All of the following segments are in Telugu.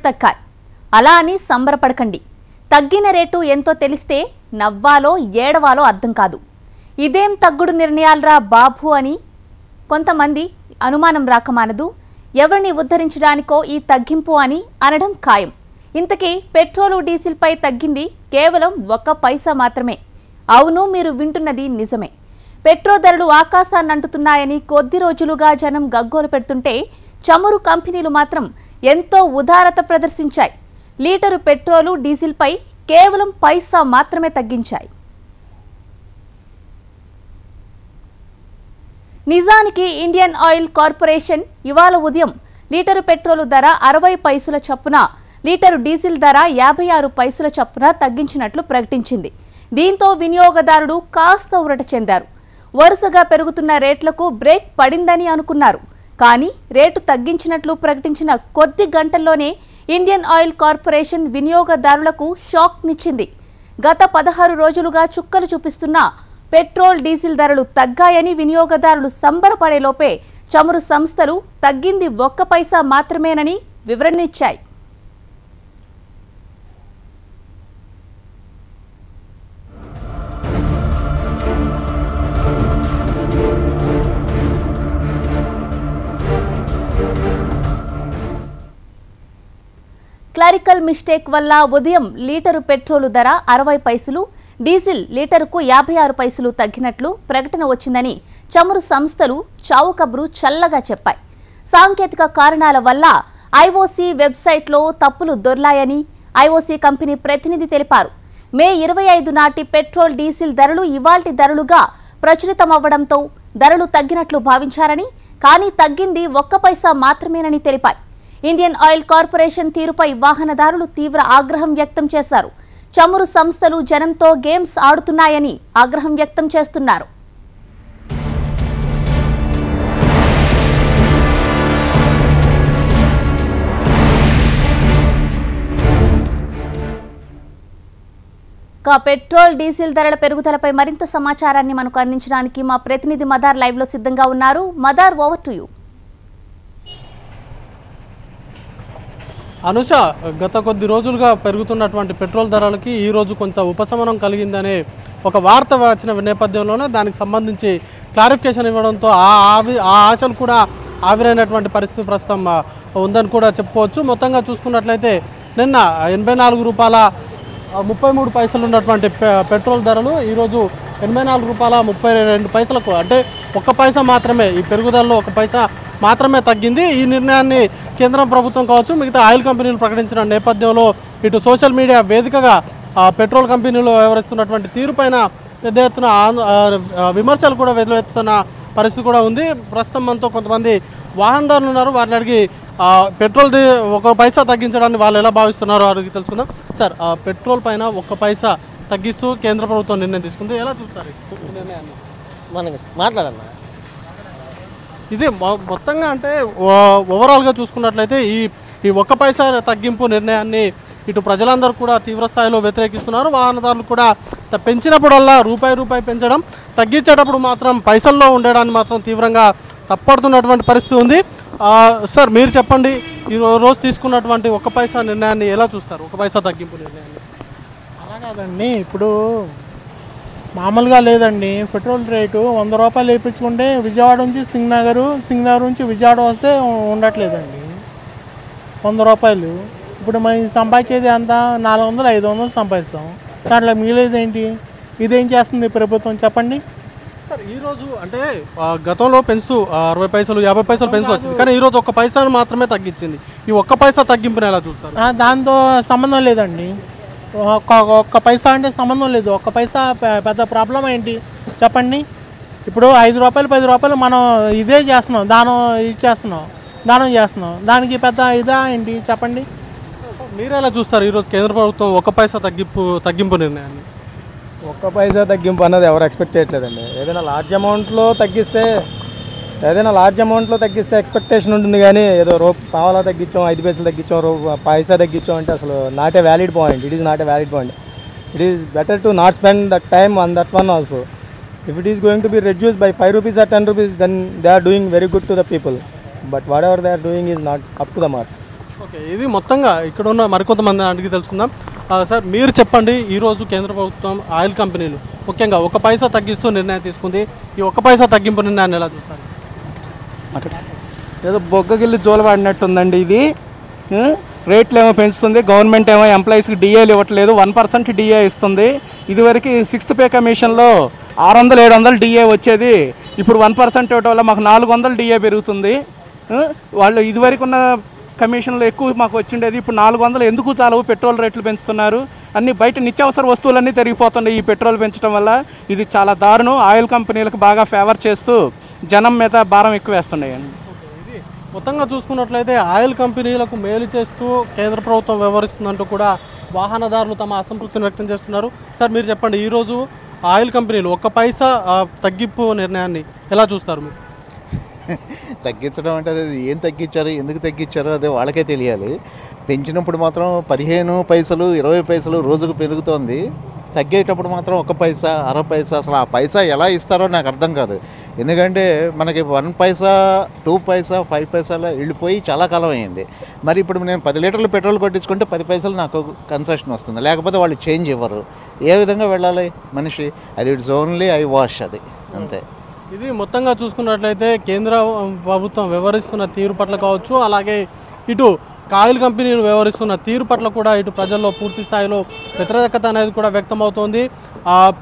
తగ్గాయి. అలా అని సంబరపడకండి. తగ్గిన రేటు ఎంతో తెలిస్తే నవ్వాలో ఏడవాలో అర్థం కాదు. ఇదేం తగ్గుడు నిర్ణయాలరా బాబు అని కొంతమంది అనుమానం రాకమానదు. ఎవరిని ఉద్ధరించడానికో ఈ తగ్గింపు అని అనడం ఖాయం. ఇంతకీ పెట్రోలు డీజిల్పై తగ్గింది కేవలం 1 పైసా మాత్రమే. అవును, మీరు వింటున్నది నిజమే. పెట్రోల్ ధరలు ఆకాశాన్నంటుతున్నాయని కొద్ది రోజులుగా జనం గగ్గోలు పెడుతుంటే చమురు కంపెనీలు మాత్రం ఎంతో ఉదారత ప్రదర్శించాయి. లీటరు పెట్రోలు డీజిల్పై కేవలం పైసా మాత్రమే తగ్గించాయి. నిజానికి ఇండియన్ ఆయిల్ కార్పొరేషన్ ఇవాళ ఉదయం లీటరు పెట్రోలు ధర 60 పైసల చొప్పున, లీటరు డీజిల్ ధర 56 పైసల చొప్పున తగ్గించినట్లు ప్రకటించింది. దీంతో వినియోగదారుడు కాస్త ఊరట చెందారు. వరుసగా పెరుగుతున్న రేట్లకు బ్రేక్ పడిందని అనుకున్నారు. కానీ రేటు తగ్గించినట్లు ప్రకటించిన కొద్ది గంటల్లోనే ఇండియన్ ఆయిల్ కార్పొరేషన్ వినియోగదారులకు షాక్నిచ్చింది. గత 16 రోజులుగా చుక్కలు చూపిస్తున్న పెట్రోల్ డీజిల్ ధరలు తగ్గాయని వినియోగదారులు సంబరపడేలోపే చమురు సంస్థలు తగ్గింది 1 పైసా మాత్రమేనని వివరణిచ్చాయి. క్లరికల్ మిస్టేక్ వల్ల ఉదయం లీటరు పెట్రోలు ధర 60 పైసలు, డీజిల్ లీటరుకు 56 పైసలు తగ్గినట్లు ప్రకటన వచ్చిందని చమురు సంస్థలు చావు కబురు చల్లగా చెప్పాయి. సాంకేతిక కారణాల వల్ల ఐఓసీ వెబ్సైట్లో తప్పులు దొర్లాయని ఐఓసీ కంపెనీ ప్రతినిధి తెలిపారు. మే 25 నాటి పెట్రోల్ డీజిల్ ధరలు ఇవాల్టి ధరలుగా ప్రచురితమవ్వడంతో ధరలు తగ్గినట్లు భావించారని, కానీ తగ్గింది 1 పైసా మాత్రమేనని తెలిపాయి. ఇండియన్ ఆయిల్ కార్పొరేషన్ తీరుపై వాహనదారులు తీవ్ర ఆగ్రహం వ్యక్తం చేశారు. చమురు సంస్థలు జనంతో గేమ్స్ ఆడుతున్నాయని ఆగ్రహం వ్యక్తం చేస్తున్నారు. పెట్రోల్ డీజిల్ ధరల పెరుగుదలపై మరింత సమాచారాన్ని మనకు అందించడానికి మా ప్రతినిధి మదార్ లైవ్ లో సిద్ధంగా ఉన్నారు. Madar, over to you. Anusha, గత కొద్ది రోజులుగా పెరుగుతున్నటువంటి పెట్రోల్ ధరలకి ఈరోజు కొంత ఉపశమనం కలిగిందనే ఒక వార్త వచ్చిన నేపథ్యంలోనే దానికి సంబంధించి క్లారిఫికేషన్ ఇవ్వడంతో ఆ ఆశలు కూడా ఆవిరైనటువంటి పరిస్థితి ప్రస్తుతం ఉందని కూడా చెప్పుకోవచ్చు. మొత్తంగా చూసుకున్నట్లయితే నిన్న 84 రూపాయల 33 పైసలు ఉన్నటువంటి పెట్రోల్ ధరలు ఈరోజు 84 రూపాయల 32 పైసలకు, అంటే 1 పైసా మాత్రమే, ఈ పెరుగుదలలో 1 పైసా మాత్రమే తగ్గింది. ఈ నిర్ణయాన్ని కేంద్ర ప్రభుత్వం కావచ్చు, మిగతా ఆయిల్ కంపెనీలు ప్రకటించిన నేపథ్యంలో ఇటు సోషల్ మీడియా వేదికగా పెట్రోల్ కంపెనీలు వ్యవహరిస్తున్నటువంటి తీరుపైన పెద్ద ఎత్తున విమర్శలు కూడా వెలువెత్తుతున్న పరిస్థితి కూడా ఉంది. ప్రస్తుతం మనతో కొంతమంది వాహనదారులు ఉన్నారు. వారిని అడిగి పెట్రోల్ 1 పైసా తగ్గించడాన్ని వాళ్ళు ఎలా భావిస్తున్నారో అడిగి తెలుసుకుందాం. సార్, పెట్రోల్ పైన 1 పైసా తగ్గిస్తూ కేంద్ర ప్రభుత్వం నిర్ణయం తీసుకుంది, ఎలా చూస్తారు నిర్ణయాన్ని? మనకి మాట్లాడన్నా ఇది మొత్తంగా అంటే ఓవరాల్గా చూసుకున్నట్లయితే ఈ 1 పైసా తగ్గింపు నిర్ణయాన్ని ఇటు ప్రజలందరూ కూడా తీవ్ర స్థాయిలో వ్యతిరేకిస్తున్నారు. వాహనదారులు కూడా పెంచినప్పుడల్లా రూపాయి పెంచడం, తగ్గించేటప్పుడు మాత్రం పైసల్లో ఉండడాన్ని మాత్రం తీవ్రంగా తప్పడుతున్నటువంటి పరిస్థితి ఉంది. సార్, మీరు చెప్పండి, ఈ రోజు తీసుకున్నటువంటి 1 పైసా నిర్ణయాన్ని ఎలా చూస్తారు? 1 పైసా తగ్గింపు నిర్ణయాన్ని. అలా కాదండి, ఇప్పుడు మామూలుగా లేదండి. పెట్రోల్ రేటు 100 రూపాయలు వేయించుకుంటే విజయవాడ నుంచి సింగనగర్ నుంచి విజయవాడ వస్తే ఉండట్లేదండి 100 రూపాయలు. ఇప్పుడు మనం సంపాదించేది అంతా 400-500 సంపాదిస్తాం. దాంట్లో మిగిలేదు ఏంటి? ఇదేం చేస్తుంది ప్రభుత్వం చెప్పండి సార్. ఈరోజు అంటే గతంలో పెంచుతూ 60 పైసలు 50 పైసలు పెంచుతూ వచ్చింది, కానీ ఈరోజు 1 పైసాను మాత్రమే తగ్గించింది. ఈ 1 పైసా తగ్గింపుని ఎలా చూస్తారు? దాంతో సంబంధం లేదండి. 1 పైసా అంటే సంబంధం లేదు. 1 పైసా పెద్ద ప్రాబ్లం ఏంటి చెప్పండి? ఇప్పుడు 5 రూపాయలు 10 రూపాయలు మనం ఇదే చేస్తున్నాం, దానం చేస్తున్నాం, దానికి పెద్ద ఇదా ఏంటి చెప్పండి? మీరు ఎలా చూస్తారు ఈరోజు కేంద్ర ప్రభుత్వం 1 పైసా తగ్గింపు నిర్ణయాన్ని? 1 పైసా తగ్గింపు అన్నది ఎవరు ఎక్స్పెక్ట్ చేయట్లేదండి. ఏదైనా లార్జ్ అమౌంట్లో తగ్గిస్తే ఎక్స్పెక్టేషన్ ఉంటుంది, కానీ ఏదో పావలా తగ్గించాం, 5 పైసలు తగ్గించాం, పైసా తగ్గించాం అంటే అసలు not a valid point. It is not a valid point. It is better to not spend that time on that one also. If it is going to be reduced by 5 rupees or 10 rupees, then they are doing very good to the people. But whatever they are doing is not up to the mark. Okay, ఇది మొత్తంగా ఇక్కడ ఉన్న మరికొంతమంది అడిగి తెలుసుకుందాం. సార్ మీరు చెప్పండి, ఈరోజు కేంద్ర ప్రభుత్వం ఆయిల్ కంపెనీలు ముఖ్యంగా 1 పైసా తగ్గిస్తూ నిర్ణయం తీసుకుంది. ఈ 1 పైసా తగ్గింపు నిర్ణయాన్ని ఎలా చూస్తారు? ఏదో బొగ్గగిల్లి జోలవాడినట్టుందండి ఇది. రేట్లు ఏమో పెంచుతుంది, గవర్నమెంట్ ఏమో ఎంప్లాయీస్కి డిఏలు ఇవ్వట్లేదు, 1% డిఏ ఇస్తుంది. ఇదివరకు 6th పే కమిషన్లో 600-700 డిఏ వచ్చేది, ఇప్పుడు 1% ఇవ్వడం వల్ల మాకు 400 డిఏ పెరుగుతుంది. వాళ్ళు ఇదివరకు ఉన్న కమిషన్లో ఎక్కువ మాకు వచ్చిండేది, ఇప్పుడు 400 ఎందుకు చాలవు? పెట్రోల్ రేట్లు పెంచుతున్నారు, అన్ని బయట నిత్యావసర వస్తువులన్నీ పెరిగిపోతున్నాయి ఈ పెట్రోల్ పెంచడం వల్ల. ఇది చాలా దారుణం. ఆయిల్ కంపెనీలకు బాగా ఫేవర్ చేస్తూ జనం మీద భారం ఎక్కువ వేస్తున్నాయండి. మొత్తంగా చూసుకున్నట్లయితే ఆయిల్ కంపెనీలకు మేలు చేస్తూ కేంద్ర ప్రభుత్వం వ్యవహరిస్తుందంటూ కూడా వాహనదారులు తమ అసంతృప్తిని వ్యక్తం చేస్తున్నారు. సార్ మీరు చెప్పండి, ఈరోజు ఆయిల్ కంపెనీలు 1 పైసా తగ్గింపు నిర్ణయాన్ని ఎలా చూస్తారు మీరు? తగ్గించడం అంటే అది ఏం తగ్గించారు, ఎందుకు తగ్గించారో అదే వాళ్ళకే తెలియాలి. పెంచినప్పుడు మాత్రం 15 పైసలు 20 పైసలు రోజుకు పెరుగుతోంది, తగ్గేటప్పుడు మాత్రం 1 పైసా 1/2 పైసా, అసలు ఆ పైసా ఎలా ఇస్తారో నాకు అర్థం కాదు. ఎందుకంటే మనకి 1 పైసా 2 పైసా 5 పైసాల వెళ్ళిపోయి చాలా కాలం అయింది. మరి ఇప్పుడు నేను 10 లీటర్లు పెట్రోల్ కొట్టించుకుంటే 10 పైసలు నాకు కన్సెషన్ వస్తుంది, లేకపోతే వాళ్ళు చేంజ్ ఇవ్వరు. ఏ విధంగా వెళ్ళాలి మనిషి? అది ఇట్స్ ఓన్లీ ఐ వాష్, అది అంతే. ఇది మొత్తంగా చూసుకున్నట్లయితే కేంద్ర ప్రభుత్వం వ్యవహరిస్తున్న తీరు పట్ల కావచ్చు, అలాగే ఇటు ఆయిల్ కంపెనీలు వ్యవహరిస్తున్న తీరు పట్ల కూడా ఇటు ప్రజల్లో పూర్తి స్థాయిలో వ్యతిరేకత అనేది కూడా వ్యక్తమవుతోంది.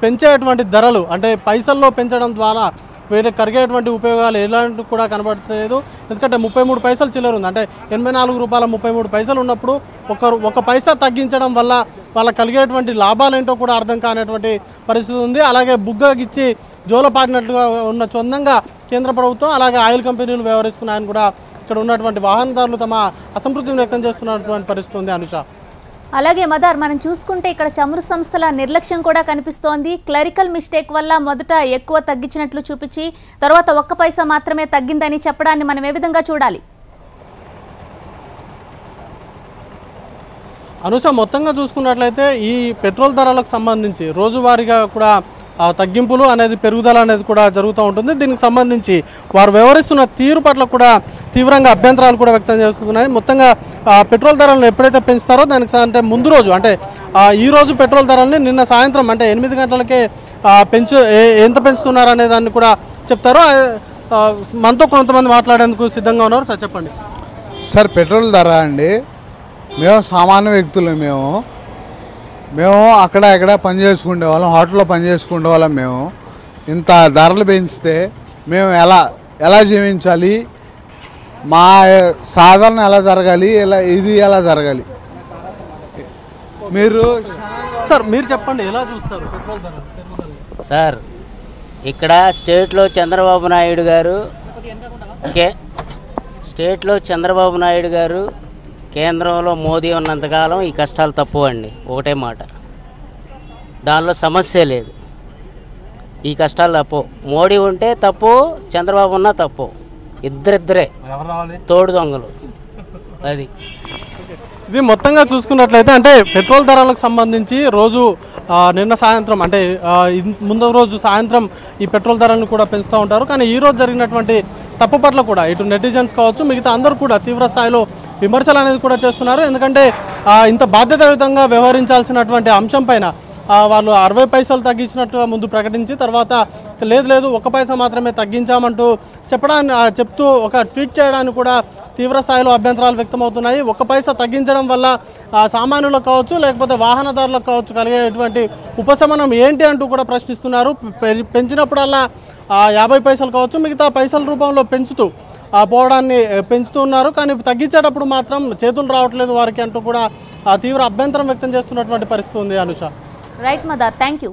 పెంచేటువంటి ధరలు అంటే పైసల్లో పెంచడం ద్వారా వీళ్ళకి కలిగేటువంటి ఉపయోగాలు ఎలాంటివి కూడా కనబడలేదు. ఎందుకంటే 33 పైసలు చిల్లర ఉంది, అంటే 84 రూపాయల 33 పైసలు ఉన్నప్పుడు 1 పైసా తగ్గించడం వల్ల వాళ్ళకి కలిగేటువంటి లాభాలు ఏంటో కూడా అర్థం కానటువంటి పరిస్థితి ఉంది. అలాగే బుగ్గగిచ్చి జోలపాడినట్లుగా ఉన్న చొందంగా కేంద్ర ప్రభుత్వం అలాగే ఆయిల్ కంపెనీలు వ్యవహరిస్తున్నాయని కూడా ఇక్కడ ఉన్నటువంటి వాహనదారులు తమ అసంతృప్తిని వ్యక్తం చేస్తున్నటువంటి పరిస్థితి ఉంది. అనుష, అలాగే మదార్, మనం చూసుకుంటే ఇక్కడ చమురు సంస్థల నిర్లక్ష్యం కూడా కనిపిస్తోంది. క్లరికల్ మిస్టేక్ వల్ల మొదట ఎక్కువ తగ్గించినట్లు చూపించి తర్వాత 1 పైసా మాత్రమే తగ్గిందని చెప్పడాన్ని మనం ఏ విధంగా చూడాలి? అనుష, మొత్తంగా చూసుకున్నట్లయితే ఈ పెట్రోల్ ధరలకు సంబంధించి రోజువారీగా కూడా తగ్గింపులు అనేది పెరుగుదల అనేది కూడా జరుగుతూ ఉంటుంది. దీనికి సంబంధించి వారు వ్యవహరిస్తున్న తీరు పట్ల కూడా తీవ్రంగా అభ్యంతరాలు కూడా వ్యక్తం చేస్తున్నాయి. మొత్తంగా పెట్రోల్ ధరలను ఎప్పుడైతే పెంచుతారో దానికి అంటే ముందు రోజు అంటే ఈరోజు పెట్రోల్ ధరల్ని నిన్న సాయంత్రం అంటే 8 గంటలకే ఎంత పెంచుతున్నారు అనే దాన్ని కూడా చెప్తారు. మనతో కొంతమంది మాట్లాడేందుకు సిద్ధంగా ఉన్నారు. సార్ చెప్పండి. సార్, పెట్రోల్ ధర అండి, మేము సామాన్య వ్యక్తులు, మేము అక్కడ ఇక్కడ పని చేసుకునే వాళ్ళం, హోటల్లో పని చేసుకునే వాళ్ళం. మేము ఇంత ధరలు పెంచితే మేము ఎలా జీవించాలి? మా సాధారణ ఎలా జరగాలి? ఇది ఎలా జరగాలి? సార్ మీరు చెప్పండి, ఎలా చూస్తారు పెట్రోల్ ధర? సార్, ఇక్కడ స్టేట్లో చంద్రబాబు నాయుడు గారు కేంద్రంలో మోదీ ఉన్నంతకాలం ఈ కష్టాలు తప్పు అండి, ఒకటే మాట. దానిలో సమస్య లేదు, ఈ కష్టాలు తప్పు. మోడీ ఉంటే తప్పు, చంద్రబాబు ఉన్నా తప్పు, ఇద్దరిద్దరే తోడు దొంగలు. అది ఇది మొత్తంగా చూసుకున్నట్లయితే అంటే పెట్రోల్ ధరలకు సంబంధించి రోజు నిన్న సాయంత్రం అంటే ముందు రోజు సాయంత్రం ఈ పెట్రోల్ ధరలను కూడా పెంచుతూ ఉంటారు. కానీ ఈరోజు జరిగినటువంటి తప్పు పట్ల కూడా ఇటు నెటిజన్స్ కావచ్చు, మిగతా అందరూ కూడా తీవ్ర స్థాయిలో విమర్శలు అనేది కూడా చేస్తున్నారు. ఎందుకంటే ఇంత బాధ్యతాయుతంగా వ్యవహరించాల్సినటువంటి అంశం పైన వాళ్ళు 60 పైసలు తగ్గించినట్టుగా ముందు ప్రకటించి తర్వాత లేదు 1 పైసా మాత్రమే తగ్గించామంటూ చెప్తూ ఒక ట్వీట్ చేయడానికి కూడా తీవ్ర స్థాయిలో అభ్యంతరాలు వ్యక్తమవుతున్నాయి. 1 పైసా తగ్గించడం వల్ల సామాన్యులకు కావచ్చు లేకపోతే వాహనదారులకు కావచ్చు కలిగేటువంటి ఉపశమనం ఏంటి అంటూ కూడా ప్రశ్నిస్తున్నారు. పెంచినప్పుడల్లా 50 పైసలు కావచ్చు మిగతా పైసల రూపంలో పెంచుతూ పోవడాన్ని పెంచుతున్నారు. కానీ తగ్గించేటప్పుడు మాత్రం చేతులు రావట్లేదు వారికి అంటూ కూడా తీవ్ర అభ్యంతరం వ్యక్తం చేస్తున్నటువంటి పరిస్థితి ఉంది. Anusha, right Madar, thank you.